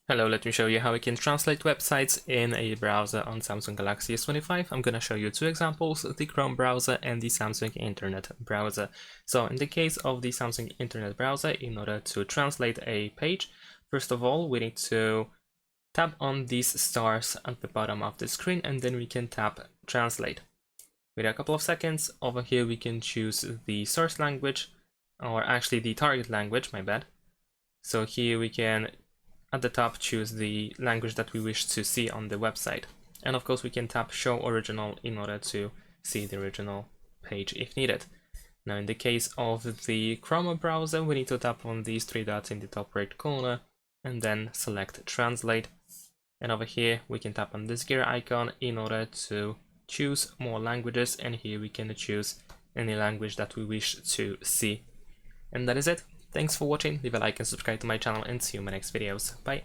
Hello, let me show you how we can translate websites in a browser on Samsung Galaxy S25. I'm going to show you two examples, the Chrome browser and the Samsung Internet browser. So in the case of the Samsung Internet browser, in order to translate a page, first of all, we need to tap on these stars at the bottom of the screen and then we can tap Translate. Wait a couple of seconds. Over here we can choose the source language, or actually the target language, my bad. So here we can at the top choose the language that we wish to see on the website, and of course we can tap Show Original in order to see the original page if needed. Now in the case of the Chrome browser, we need to tap on these three dots in the top right corner and then select Translate, and over here we can tap on this gear icon in order to choose more languages, and here we can choose any language that we wish to see. And that is it. Thanks for watching, leave a like and subscribe to my channel, and see you in my next videos. Bye!